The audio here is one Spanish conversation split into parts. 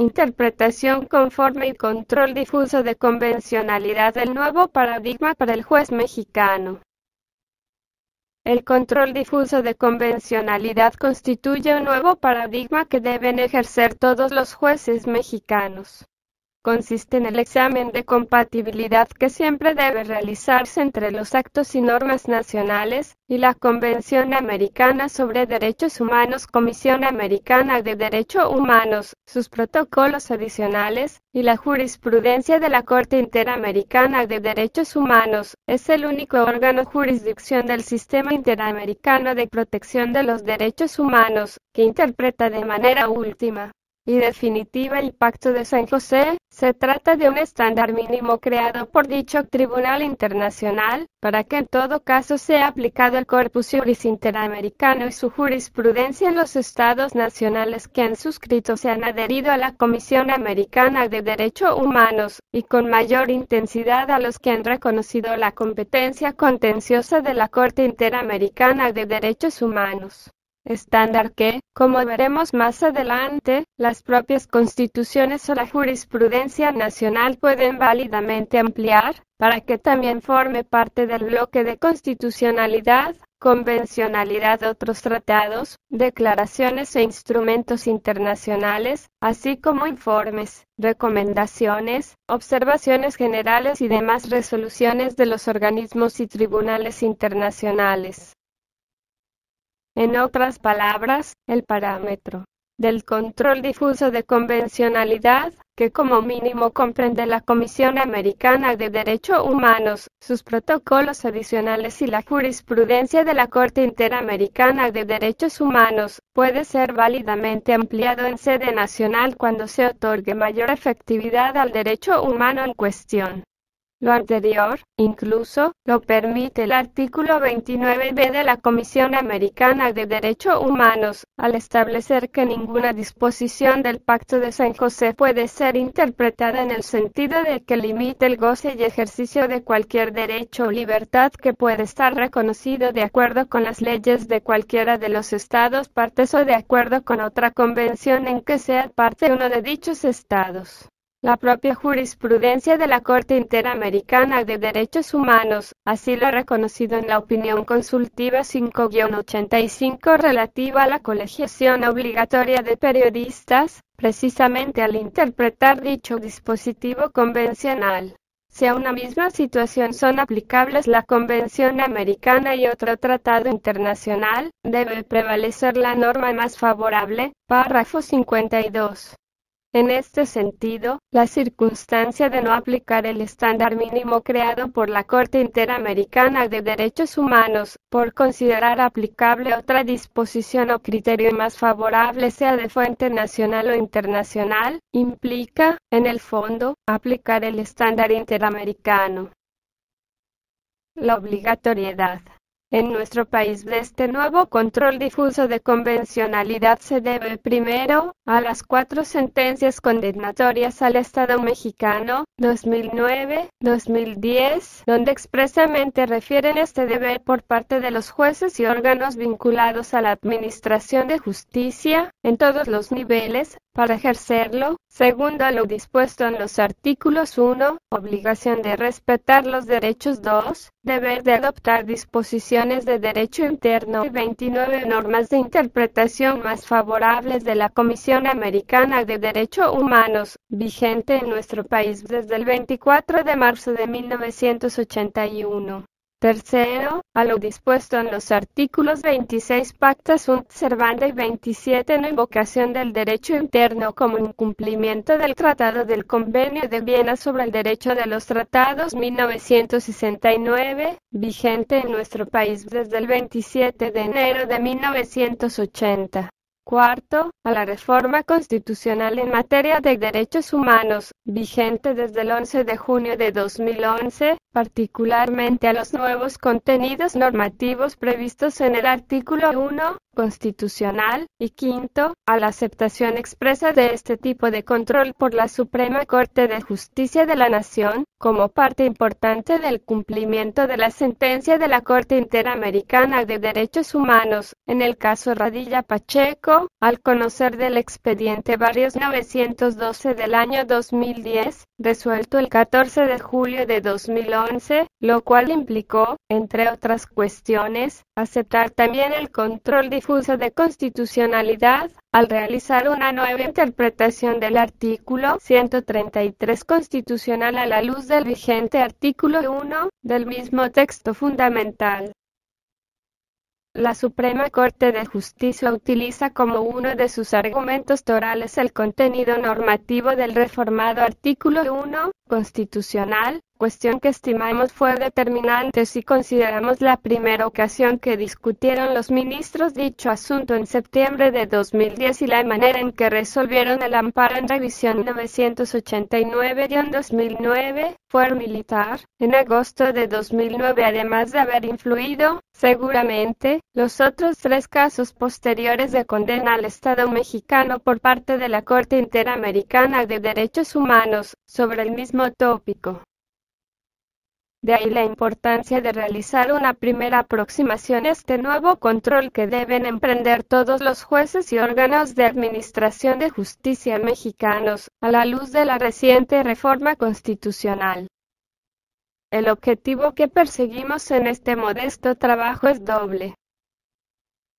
interpretación conforme y control difuso de convencionalidad, el nuevo paradigma para el juez mexicano. El control difuso de convencionalidad constituye un nuevo paradigma que deben ejercer todos los jueces mexicanos. Consiste en el examen de compatibilidad que siempre debe realizarse entre los actos y normas nacionales, y la Convención Americana sobre Derechos Humanos, Comisión Americana de Derechos Humanos, sus protocolos adicionales, y la jurisprudencia de la Corte Interamericana de Derechos Humanos. Es el único órgano jurisdicción del Sistema Interamericano de Protección de los Derechos Humanos, que interpreta de manera última y definitiva el Pacto de San José. Se trata de un estándar mínimo creado por dicho tribunal internacional, para que en todo caso sea aplicado el Corpus Juris Interamericano y su jurisprudencia en los estados nacionales que han suscrito se han adherido a la Comisión Americana de Derechos Humanos, y con mayor intensidad a los que han reconocido la competencia contenciosa de la Corte Interamericana de Derechos Humanos. Estándar que, como veremos más adelante, las propias constituciones o la jurisprudencia nacional pueden válidamente ampliar, para que también forme parte del bloque de constitucionalidad, convencionalidad de otros tratados, declaraciones e instrumentos internacionales, así como informes, recomendaciones, observaciones generales y demás resoluciones de los organismos y tribunales internacionales. En otras palabras, el parámetro del control difuso de convencionalidad, que como mínimo comprende la Comisión Americana de Derechos Humanos, sus protocolos adicionales y la jurisprudencia de la Corte Interamericana de Derechos Humanos, puede ser válidamente ampliado en sede nacional cuando se otorgue mayor efectividad al derecho humano en cuestión. Lo anterior, incluso, lo permite el artículo 29b de la Comisión Americana de Derechos Humanos, al establecer que ninguna disposición del Pacto de San José puede ser interpretada en el sentido de que limite el goce y ejercicio de cualquier derecho o libertad que pueda estar reconocido de acuerdo con las leyes de cualquiera de los estados partes o de acuerdo con otra convención en que sea parte uno de dichos estados. La propia jurisprudencia de la Corte Interamericana de Derechos Humanos, así lo ha reconocido en la opinión consultiva 5-85 relativa a la colegiación obligatoria de periodistas, precisamente al interpretar dicho dispositivo convencional. Si a una misma situación son aplicables la Convención Americana y otro tratado internacional, debe prevalecer la norma más favorable, párrafo 52. En este sentido, la circunstancia de no aplicar el estándar mínimo creado por la Corte Interamericana de Derechos Humanos, por considerar aplicable otra disposición o criterio más favorable sea de fuente nacional o internacional, implica, en el fondo, aplicar el estándar interamericano. La obligatoriedad. En nuestro país de este nuevo control difuso de convencionalidad se debe primero, a las 4 sentencias condenatorias al Estado mexicano, 2009, 2010, donde expresamente refieren este deber por parte de los jueces y órganos vinculados a la administración de justicia, en todos los niveles, para ejercerlo. Segundo, a lo dispuesto en los artículos 1, obligación de respetar los derechos. 2, deber de adoptar disposiciones de derecho interno. 29, normas de interpretación más favorables de la Comisión Americana de Derechos Humanos, vigente en nuestro país desde el 24 de marzo de 1981. Tercero, a lo dispuesto en los artículos 26 pacta sunt servanda y 27 no invocación del derecho interno como incumplimiento del Tratado del Convenio de Viena sobre el Derecho de los Tratados 1969, vigente en nuestro país desde el 27 de enero de 1980. Cuarto, a la reforma constitucional en materia de derechos humanos, vigente desde el 11 de junio de 2011, particularmente a los nuevos contenidos normativos previstos en el artículo 1, constitucional, y quinto, a la aceptación expresa de este tipo de control por la Suprema Corte de Justicia de la Nación, como parte importante del cumplimiento de la sentencia de la Corte Interamericana de Derechos Humanos, en el caso Radilla Pacheco, México, al conocer del expediente Barrios 912 del año 2010, resuelto el 14 de julio de 2011, lo cual implicó, entre otras cuestiones, aceptar también el control difuso de constitucionalidad, al realizar una nueva interpretación del artículo 133 constitucional a la luz del vigente artículo 1 del mismo texto fundamental. La Suprema Corte de Justicia utiliza como uno de sus argumentos torales el contenido normativo del reformado artículo 1 constitucional, cuestión que estimamos fue determinante si consideramos la primera ocasión que discutieron los ministros dicho asunto en septiembre de 2010 y la manera en que resolvieron el amparo en revisión 989-2009, fue militar, en agosto de 2009, además de haber influido, seguramente, los otros 3 casos posteriores de condena al Estado mexicano por parte de la Corte Interamericana de Derechos Humanos, sobre el mismo tópico. De ahí la importancia de realizar una primera aproximación a este nuevo control que deben emprender todos los jueces y órganos de administración de justicia mexicanos, a la luz de la reciente reforma constitucional. El objetivo que perseguimos en este modesto trabajo es doble.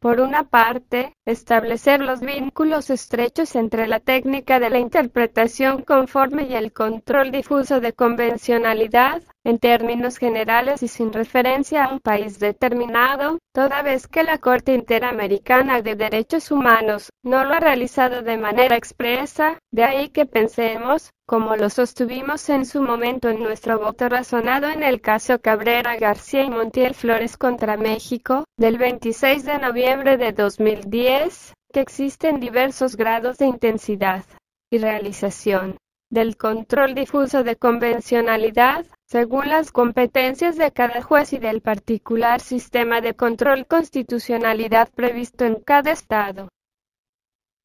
Por una parte, establecer los vínculos estrechos entre la técnica de la interpretación conforme y el control difuso de convencionalidad, en términos generales y sin referencia a un país determinado, toda vez que la Corte Interamericana de Derechos Humanos no lo ha realizado de manera expresa, de ahí que pensemos, como lo sostuvimos en su momento en nuestro voto razonado en el caso Cabrera García y Montiel Flores contra México, del 26 de noviembre de 2010, que existen diversos grados de intensidad y realización del control difuso de convencionalidad, según las competencias de cada juez y del particular sistema de control constitucionalidad previsto en cada estado.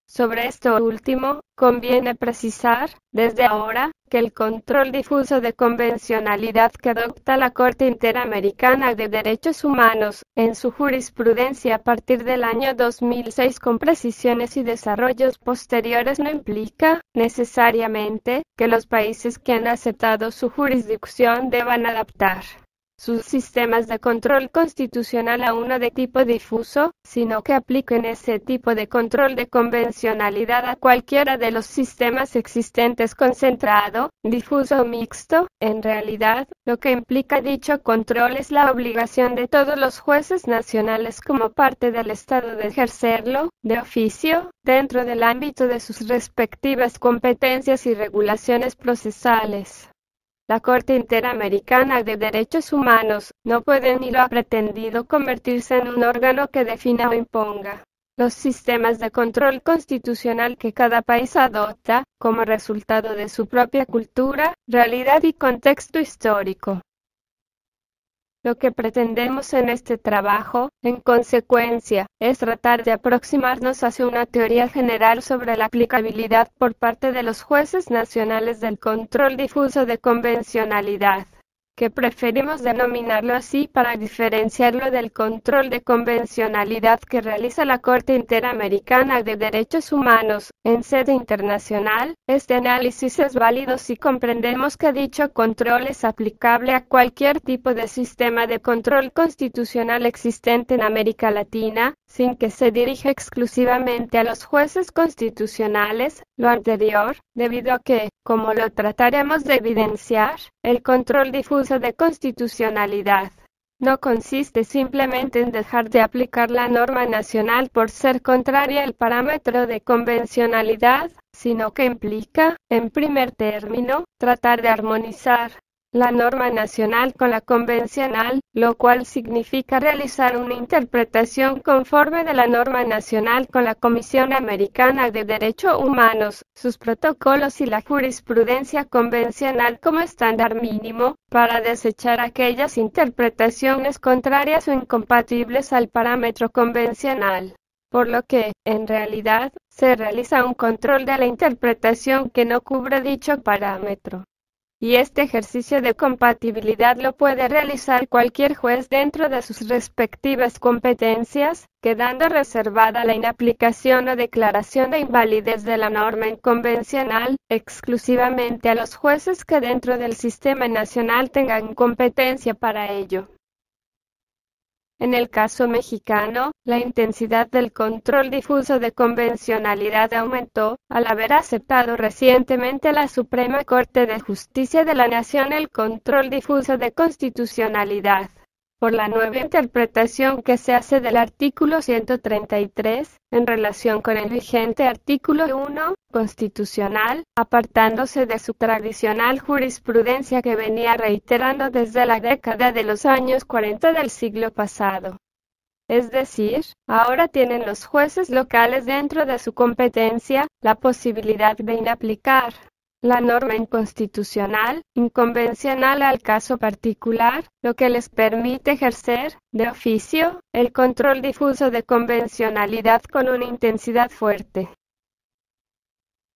Sobre esto último, conviene precisar, desde ahora, que el control difuso de convencionalidad que adopta la Corte Interamericana de Derechos Humanos, en su jurisprudencia a partir del año 2006 con precisiones y desarrollos posteriores no implica, necesariamente, que los países que han aceptado su jurisdicción deban adaptar sus sistemas de control constitucional a uno de tipo difuso, sino que apliquen ese tipo de control de convencionalidad a cualquiera de los sistemas existentes concentrado, difuso o mixto. En realidad, lo que implica dicho control es la obligación de todos los jueces nacionales como parte del Estado de ejercerlo, de oficio, dentro del ámbito de sus respectivas competencias y regulaciones procesales. La Corte Interamericana de Derechos Humanos no puede ni lo ha pretendido convertirse en un órgano que defina o imponga los sistemas de control constitucional que cada país adopta, como resultado de su propia cultura, realidad y contexto histórico. Lo que pretendemos en este trabajo, en consecuencia, es tratar de aproximarnos hacia una teoría general sobre la aplicabilidad por parte de los jueces nacionales del control difuso de convencionalidad, que preferimos denominarlo así para diferenciarlo del control de convencionalidad que realiza la Corte Interamericana de Derechos Humanos, en sede internacional. Este análisis es válido si comprendemos que dicho control es aplicable a cualquier tipo de sistema de control constitucional existente en América Latina, sin que se dirija exclusivamente a los jueces constitucionales. Lo anterior, debido a que, como lo trataremos de evidenciar, el control difuso de constitucionalidad no consiste simplemente en dejar de aplicar la norma nacional por ser contraria al parámetro de convencionalidad, sino que implica, en primer término, tratar de armonizar la norma nacional con la convencional, lo cual significa realizar una interpretación conforme de la norma nacional con la Comisión Americana de Derechos Humanos, sus protocolos y la jurisprudencia convencional como estándar mínimo, para desechar aquellas interpretaciones contrarias o incompatibles al parámetro convencional. Por lo que, en realidad, se realiza un control de la interpretación que no cubre dicho parámetro. y este ejercicio de compatibilidad lo puede realizar cualquier juez dentro de sus respectivas competencias, quedando reservada la inaplicación o declaración de invalidez de la norma inconvencional, exclusivamente a los jueces que dentro del sistema nacional tengan competencia para ello. En el caso mexicano, la intensidad del control difuso de convencionalidad aumentó, al haber aceptado recientemente la Suprema Corte de Justicia de la Nación el control difuso de constitucionalidad, por la nueva interpretación que se hace del artículo 133, en relación con el vigente artículo 1, constitucional, apartándose de su tradicional jurisprudencia que venía reiterando desde la década de los años 40 del siglo pasado. Es decir, ahora tienen los jueces locales dentro de su competencia la posibilidad de inaplicar la norma inconstitucional, inconvencional al caso particular, lo que les permite ejercer, de oficio, el control difuso de convencionalidad con una intensidad fuerte.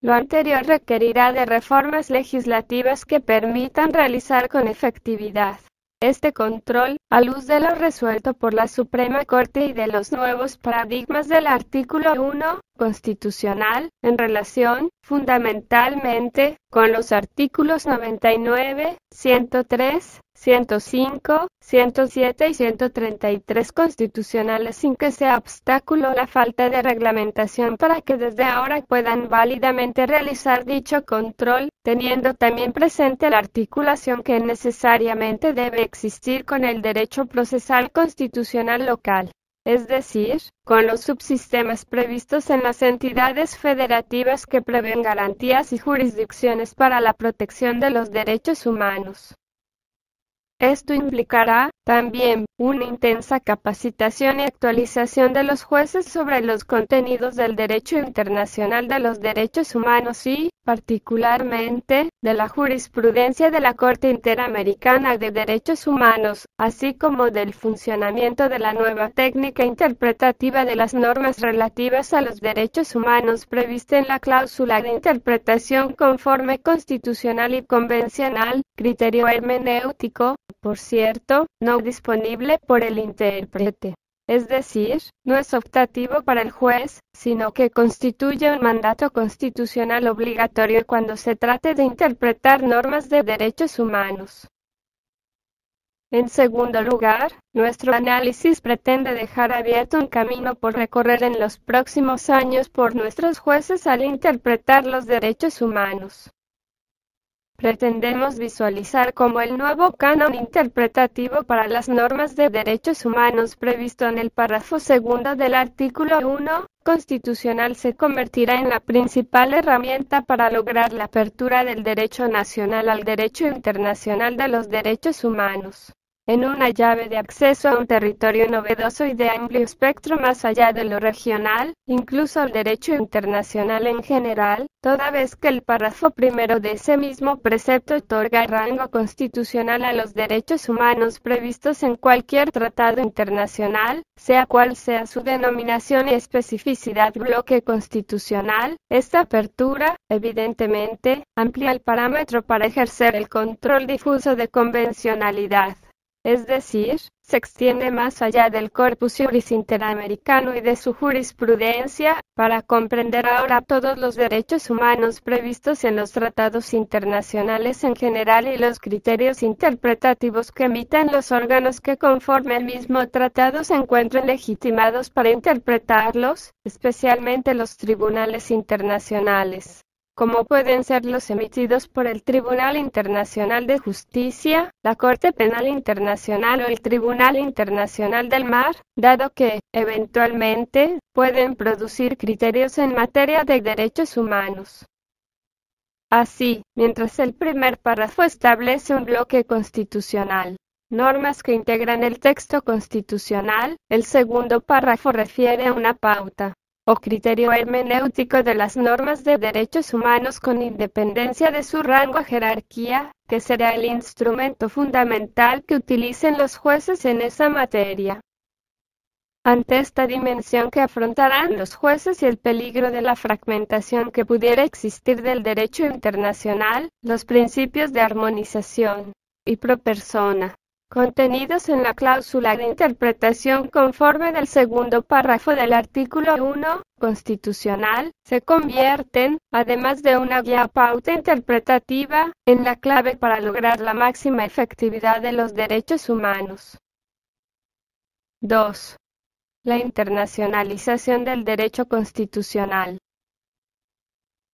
Lo anterior requerirá de reformas legislativas que permitan realizar con efectividad este control, a luz de lo resuelto por la Suprema Corte y de los nuevos paradigmas del artículo 1, constitucional, en relación, fundamentalmente, con los artículos 99, 103, 105, 107 y 133 constitucionales, sin que sea obstáculo la falta de reglamentación para que desde ahora puedan válidamente realizar dicho control, teniendo también presente la articulación que necesariamente debe existir con el derecho procesal constitucional local, es decir, con los subsistemas previstos en las entidades federativas que prevén garantías y jurisdicciones para la protección de los derechos humanos. Esto implicará, también, una intensa capacitación y actualización de los jueces sobre los contenidos del derecho internacional de los derechos humanos y, particularmente, de la jurisprudencia de la Corte Interamericana de Derechos Humanos, así como del funcionamiento de la nueva técnica interpretativa de las normas relativas a los derechos humanos prevista en la cláusula de interpretación conforme constitucional y convencional, criterio hermenéutico, por cierto, no disponible por el intérprete. Es decir, no es optativo para el juez, sino que constituye un mandato constitucional obligatorio cuando se trate de interpretar normas de derechos humanos. En segundo lugar, nuestro análisis pretende dejar abierto un camino por recorrer en los próximos años por nuestros jueces al interpretar los derechos humanos. Pretendemos visualizar cómo el nuevo canon interpretativo para las normas de derechos humanos previsto en el párrafo segundo del artículo 1 constitucional se convertirá en la principal herramienta para lograr la apertura del derecho nacional al derecho internacional de los derechos humanos, en una llave de acceso a un territorio novedoso y de amplio espectro más allá de lo regional, incluso al derecho internacional en general, toda vez que el párrafo primero de ese mismo precepto otorga rango constitucional a los derechos humanos previstos en cualquier tratado internacional, sea cual sea su denominación y especificidad bloque constitucional. Esta apertura, evidentemente, amplía el parámetro para ejercer el control difuso de convencionalidad. Es decir, se extiende más allá del corpus juris interamericano y de su jurisprudencia, para comprender ahora todos los derechos humanos previstos en los tratados internacionales en general y los criterios interpretativos que emiten los órganos que conforme el mismo tratado se encuentren legitimados para interpretarlos, especialmente los tribunales internacionales, como pueden ser los emitidos por el Tribunal Internacional de Justicia, la Corte Penal Internacional o el Tribunal Internacional del Mar, dado que, eventualmente, pueden producir criterios en materia de derechos humanos. Así, mientras el primer párrafo establece un bloque constitucional, normas que integran el texto constitucional, el segundo párrafo refiere a una pauta o criterio hermenéutico de las normas de derechos humanos con independencia de su rango o jerarquía, que será el instrumento fundamental que utilicen los jueces en esa materia. Ante esta dimensión que afrontarán los jueces y el peligro de la fragmentación que pudiera existir del derecho internacional, los principios de armonización y pro persona, contenidos en la cláusula de interpretación conforme del segundo párrafo del artículo 1 constitucional, se convierten, además de una guía pauta interpretativa, en la clave para lograr la máxima efectividad de los derechos humanos. 2. La internacionalización del derecho constitucional.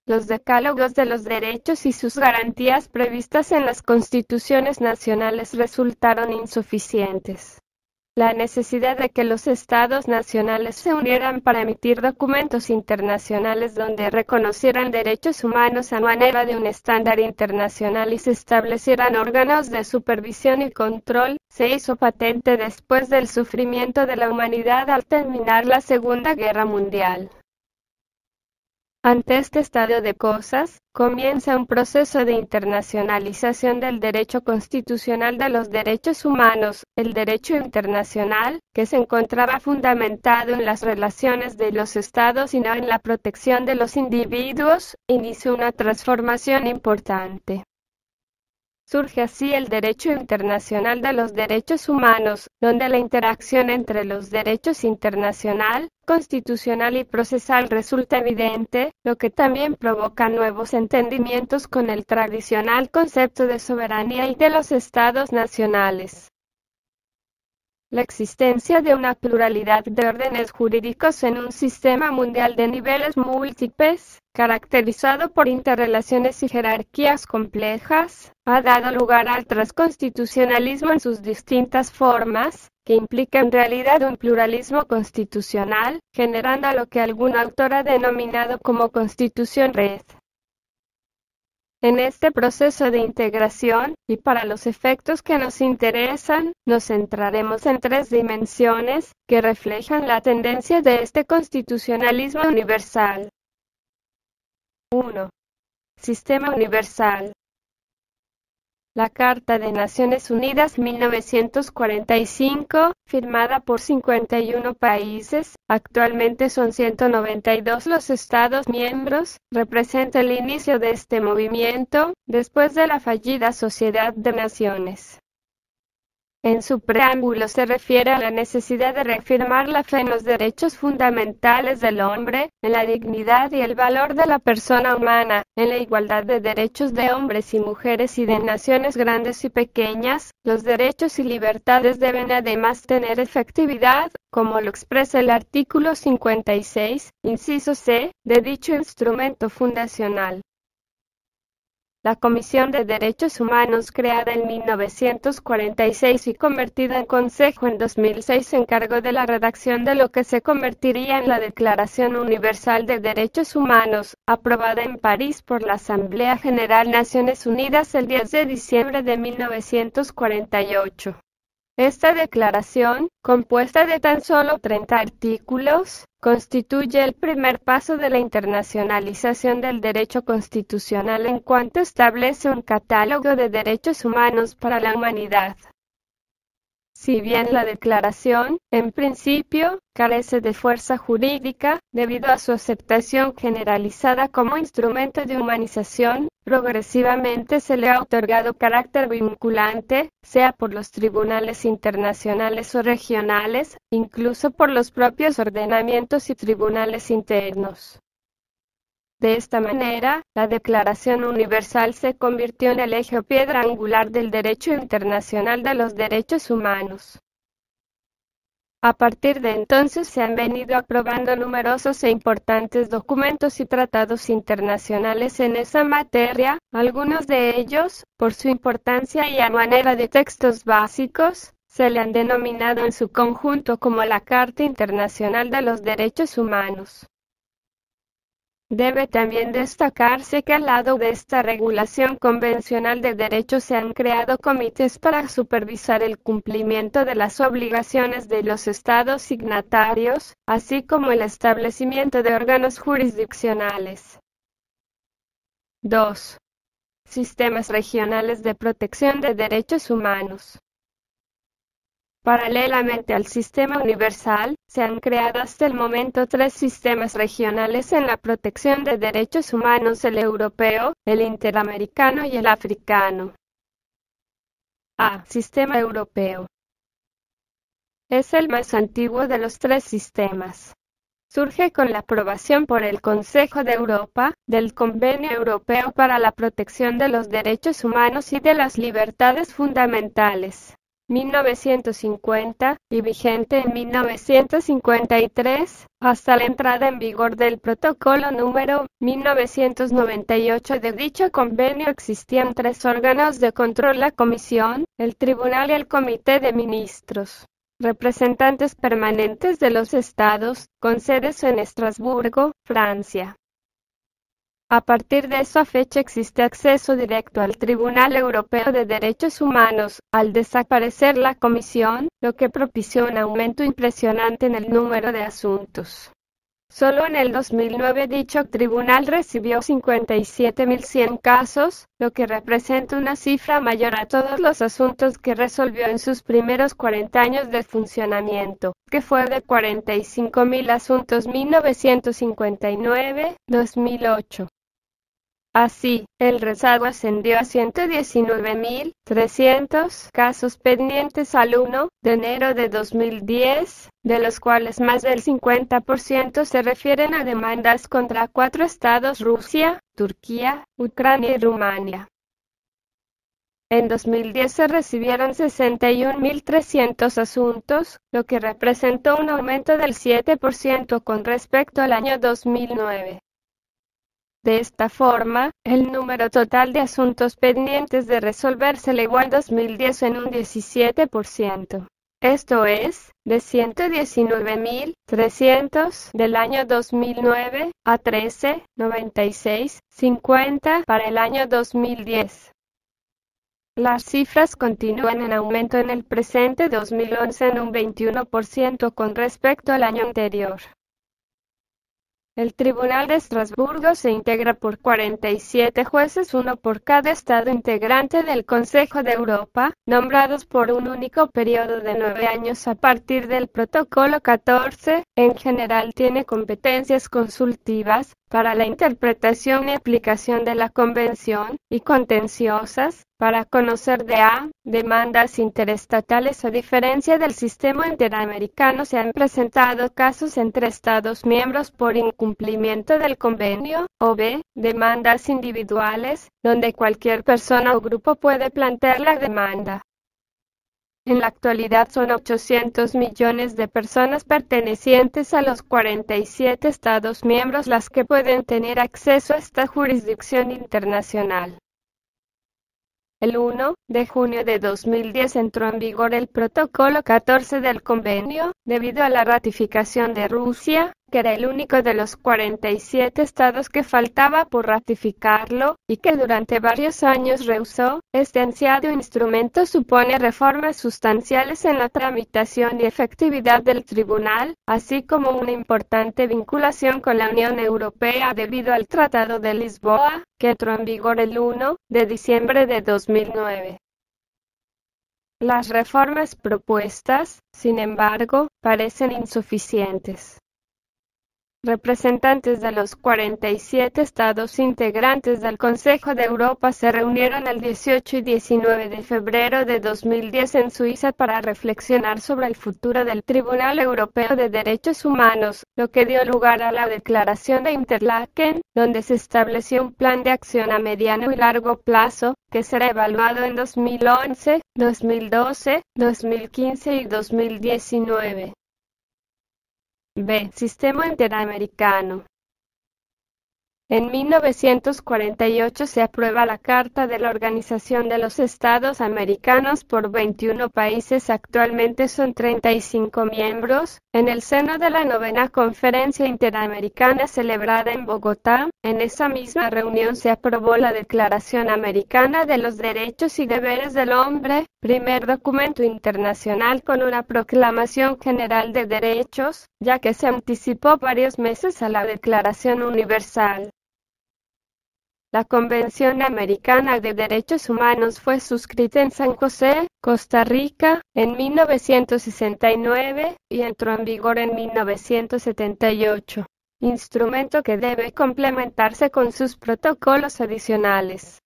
Los decálogos de los derechos y sus garantías previstas en las constituciones nacionales resultaron insuficientes. La necesidad de que los estados nacionales se unieran para emitir documentos internacionales donde reconocieran derechos humanos a manera de un estándar internacional y se establecieran órganos de supervisión y control, se hizo patente después del sufrimiento de la humanidad al terminar la Segunda Guerra Mundial. Ante este estado de cosas, comienza un proceso de internacionalización del derecho constitucional de los derechos humanos. El derecho internacional, que se encontraba fundamentado en las relaciones de los estados y no en la protección de los individuos, inició una transformación importante. Surge así el derecho internacional de los derechos humanos, donde la interacción entre los derechos internacional, constitucional y procesal resulta evidente, lo que también provoca nuevos entendimientos con el tradicional concepto de soberanía y de los estados nacionales. La existencia de una pluralidad de órdenes jurídicos en un sistema mundial de niveles múltiples, caracterizado por interrelaciones y jerarquías complejas, ha dado lugar al transconstitucionalismo en sus distintas formas, que implica en realidad un pluralismo constitucional, generando lo que algún autor ha denominado como Constitución Red. En este proceso de integración, y para los efectos que nos interesan, nos centraremos en tres dimensiones, que reflejan la tendencia de este constitucionalismo universal. 1. Sistema universal. La Carta de Naciones Unidas 1945, firmada por 51 países, actualmente son 192 los Estados miembros, representa el inicio de este movimiento, después de la fallida Sociedad de Naciones. En su preámbulo se refiere a la necesidad de reafirmar la fe en los derechos fundamentales del hombre, en la dignidad y el valor de la persona humana, en la igualdad de derechos de hombres y mujeres y de naciones grandes y pequeñas. Los derechos y libertades deben además tener efectividad, como lo expresa el artículo 56, inciso C, de dicho instrumento fundacional. La Comisión de Derechos Humanos, creada en 1946 y convertida en Consejo en 2006, se encargó de la redacción de lo que se convertiría en la Declaración Universal de Derechos Humanos, aprobada en París por la Asamblea General Naciones Unidas el 10 de diciembre de 1948. Esta declaración, compuesta de tan solo 30 artículos, constituye el primer paso de la internacionalización del derecho constitucional en cuanto establece un catálogo de derechos humanos para la humanidad. Si bien la declaración, en principio, carece de fuerza jurídica, debido a su aceptación generalizada como instrumento de humanización, progresivamente se le ha otorgado carácter vinculante, sea por los tribunales internacionales o regionales, incluso por los propios ordenamientos y tribunales internos. De esta manera, la Declaración Universal se convirtió en el eje o piedra angular del derecho internacional de los derechos humanos. A partir de entonces se han venido aprobando numerosos e importantes documentos y tratados internacionales en esa materia, algunos de ellos, por su importancia y a manera de textos básicos, se le han denominado en su conjunto como la Carta Internacional de los Derechos Humanos. Debe también destacarse que al lado de esta regulación convencional de derechos se han creado comités para supervisar el cumplimiento de las obligaciones de los estados signatarios, así como el establecimiento de órganos jurisdiccionales. 2. Sistemas regionales de protección de derechos humanos. Paralelamente al sistema universal, se han creado hasta el momento 3 sistemas regionales en la protección de derechos humanos: el europeo, el interamericano y el africano. A. Sistema europeo. Es el más antiguo de los 3 sistemas. Surge con la aprobación por el Consejo de Europa, del Convenio Europeo para la Protección de los Derechos Humanos y de las Libertades Fundamentales, 1950, y vigente en 1953, hasta la entrada en vigor del Protocolo número 1998 de dicho convenio. Existían 3 órganos de control: la Comisión, el Tribunal y el Comité de Ministros, representantes permanentes de los Estados, con sedes en Estrasburgo, Francia. A partir de esa fecha existe acceso directo al Tribunal Europeo de Derechos Humanos, al desaparecer la Comisión, lo que propició un aumento impresionante en el número de asuntos. Solo en el 2009 dicho tribunal recibió 57.100 casos, lo que representa una cifra mayor a todos los asuntos que resolvió en sus primeros 40 años de funcionamiento, que fue de 45.000 asuntos 1959-2008. Así, el rezago ascendió a 119.300 casos pendientes al 1 de enero de 2010, de los cuales más del 50% se refieren a demandas contra 4 estados: Rusia, Turquía, Ucrania y Rumania. En 2010 se recibieron 61.300 asuntos, lo que representó un aumento del 7% con respecto al año 2009. De esta forma, el número total de asuntos pendientes de resolver se elevó en 2010 en un 17%. Esto es, de 119.300 del año 2009 a 13.9650 para el año 2010. Las cifras continúan en aumento en el presente 2011 en un 21% con respecto al año anterior. El Tribunal de Estrasburgo se integra por 47 jueces, uno por cada estado integrante del Consejo de Europa, nombrados por un único periodo de 9 años a partir del Protocolo 14. En general tiene competencias consultivas para la interpretación y aplicación de la Convención, y contenciosas, para conocer de demandas interestatales. A diferencia del sistema interamericano, se han presentado casos entre Estados miembros por incumplimiento del convenio, o b. demandas individuales, donde cualquier persona o grupo puede plantear la demanda. En la actualidad son 800 millones de personas pertenecientes a los 47 Estados miembros las que pueden tener acceso a esta jurisdicción internacional. El 1 de junio de 2010 entró en vigor el Protocolo 14 del convenio, debido a la ratificación de Rusia, que era el único de los 47 estados que faltaba por ratificarlo, y que durante varios años rehusó. Este ansiado instrumento supone reformas sustanciales en la tramitación y efectividad del tribunal, así como una importante vinculación con la Unión Europea debido al Tratado de Lisboa, que entró en vigor el 1 de diciembre de 2009. Las reformas propuestas, sin embargo, parecen insuficientes. Representantes de los 47 estados integrantes del Consejo de Europa se reunieron el 18 y 19 de febrero de 2010 en Suiza para reflexionar sobre el futuro del Tribunal Europeo de Derechos Humanos, lo que dio lugar a la Declaración de Interlaken, donde se estableció un plan de acción a mediano y largo plazo, que será evaluado en 2011, 2012, 2015 y 2019. B. Sistema interamericano. En 1948 se aprueba la Carta de la Organización de los Estados Americanos por 21 países, actualmente son 35 miembros, en el seno de la 9ª Conferencia Interamericana celebrada en Bogotá. En esa misma reunión se aprobó la Declaración Americana de los Derechos y Deberes del Hombre, primer documento internacional con una proclamación general de derechos, ya que se anticipó varios meses a la Declaración Universal. La Convención Americana de Derechos Humanos fue suscrita en San José, Costa Rica, en 1969 y entró en vigor en 1978, instrumento que debe complementarse con sus protocolos adicionales.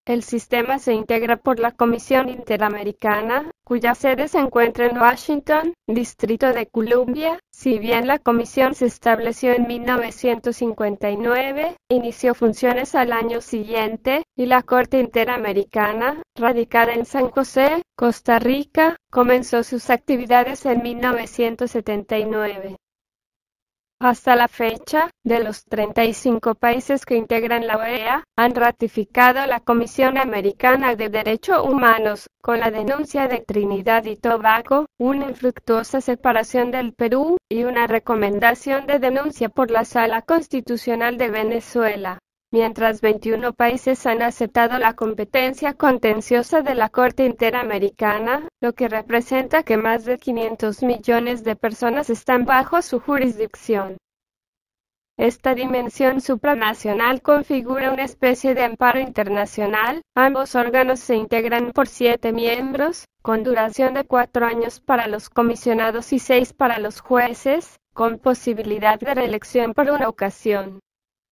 El sistema se integra por la Comisión Interamericana, cuya sede se encuentra en Washington, Distrito de Columbia. Si bien la comisión se estableció en 1959, inició funciones al año siguiente, y la Corte Interamericana, radicada en San José, Costa Rica, comenzó sus actividades en 1979. Hasta la fecha, de los 35 países que integran la OEA, han ratificado la Comisión Americana de Derechos Humanos, con la denuncia de Trinidad y Tobago, una infructuosa separación del Perú, y una recomendación de denuncia por la Sala Constitucional de Venezuela. Mientras 21 países han aceptado la competencia contenciosa de la Corte Interamericana, lo que representa que más de 500 millones de personas están bajo su jurisdicción. Esta dimensión supranacional configura una especie de amparo internacional. Ambos órganos se integran por 7 miembros, con duración de 4 años para los comisionados y 6 para los jueces, con posibilidad de reelección por una ocasión.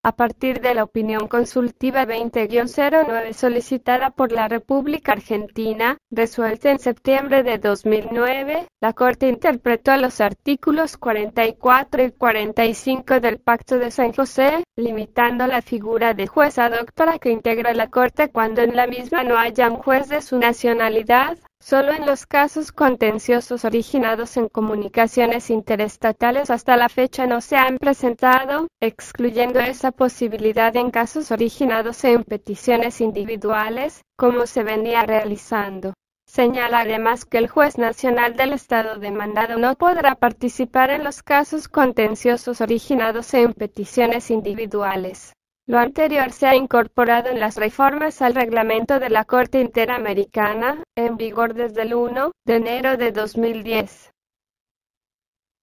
A partir de la opinión consultiva 20-09 solicitada por la República Argentina, resuelta en septiembre de 2009, la Corte interpretó los artículos 44 y 45 del Pacto de San José, limitando la figura de juez ad hoc para que integre la Corte cuando en la misma no haya un juez de su nacionalidad. Solo en los casos contenciosos originados en comunicaciones interestatales hasta la fecha no se han presentado, excluyendo esa posibilidad en casos originados en peticiones individuales, como se venía realizando. Señala además que el juez nacional del estado demandado no podrá participar en los casos contenciosos originados en peticiones individuales. Lo anterior se ha incorporado en las reformas al reglamento de la Corte Interamericana, en vigor desde el 1 de enero de 2010.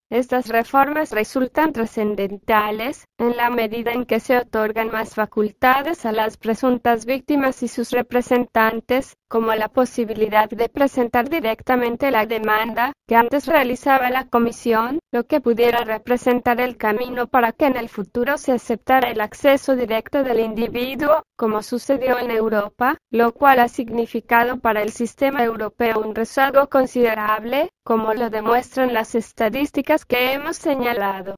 Estas reformas resultan trascendentales, en la medida en que se otorgan más facultades a las presuntas víctimas y sus representantes, como la posibilidad de presentar directamente la demanda, que antes realizaba la Comisión, lo que pudiera representar el camino para que en el futuro se aceptara el acceso directo del individuo, como sucedió en Europa, lo cual ha significado para el sistema europeo un rezago considerable, como lo demuestran las estadísticas que hemos señalado.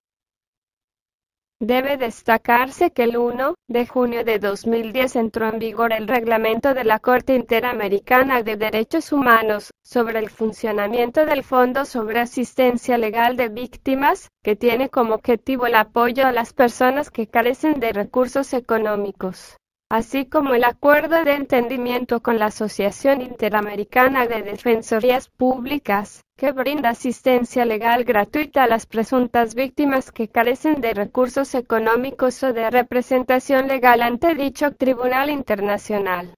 Debe destacarse que el 1 de junio de 2010 entró en vigor el reglamento de la Corte Interamericana de Derechos Humanos sobre el funcionamiento del Fondo sobre Asistencia Legal de Víctimas, que tiene como objetivo el apoyo a las personas que carecen de recursos económicos, así como el acuerdo de entendimiento con la Asociación Interamericana de Defensorías Públicas, que brinda asistencia legal gratuita a las presuntas víctimas que carecen de recursos económicos o de representación legal ante dicho tribunal internacional.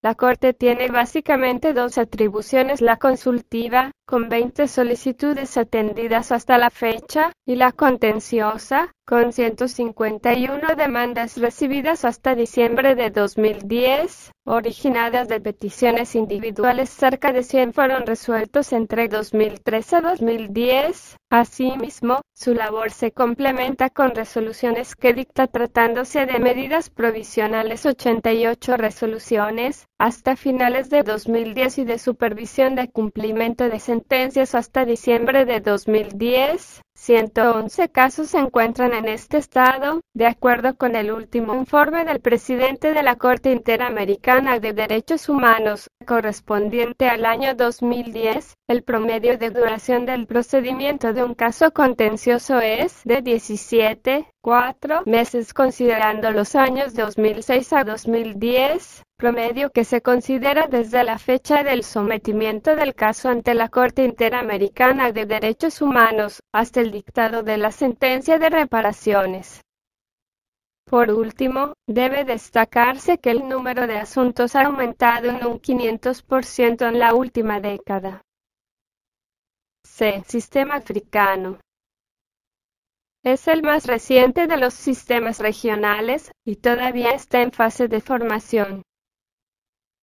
La Corte tiene básicamente dos atribuciones: la consultiva, con 20 solicitudes atendidas hasta la fecha, y la contenciosa, con 151 demandas recibidas hasta diciembre de 2010, originadas de peticiones individuales. Cerca de 100 fueron resueltos entre 2003 a 2010. Asimismo, su labor se complementa con resoluciones que dicta tratándose de medidas provisionales, 88 resoluciones, hasta finales de 2010, y de supervisión de cumplimiento de sentencias hasta diciembre de 2010. 111 casos se encuentran en este estado, de acuerdo con el último informe del presidente de la Corte Interamericana de Derechos Humanos, correspondiente al año 2010. El promedio de duración del procedimiento de un caso contencioso es de 17,4 meses considerando los años 2006 a 2010, promedio que se considera desde la fecha del sometimiento del caso ante la Corte Interamericana de Derechos Humanos, hasta el dictado de la sentencia de reparaciones. Por último, debe destacarse que el número de asuntos ha aumentado en un 500% en la última década. C. Sistema africano. Es el más reciente de los sistemas regionales, y todavía está en fase de formación.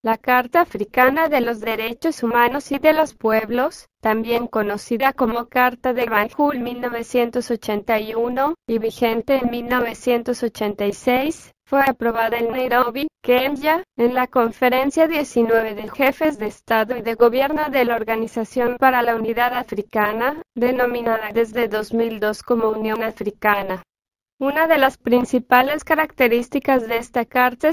La Carta Africana de los Derechos Humanos y de los Pueblos, también conocida como Carta de Banjul 1981 y vigente en 1986, fue aprobada en Nairobi, Kenia, en la Conferencia 19 de Jefes de Estado y de Gobierno de la Organización para la Unidad Africana, denominada desde 2002 como Unión Africana. Una de las principales características de esta carta es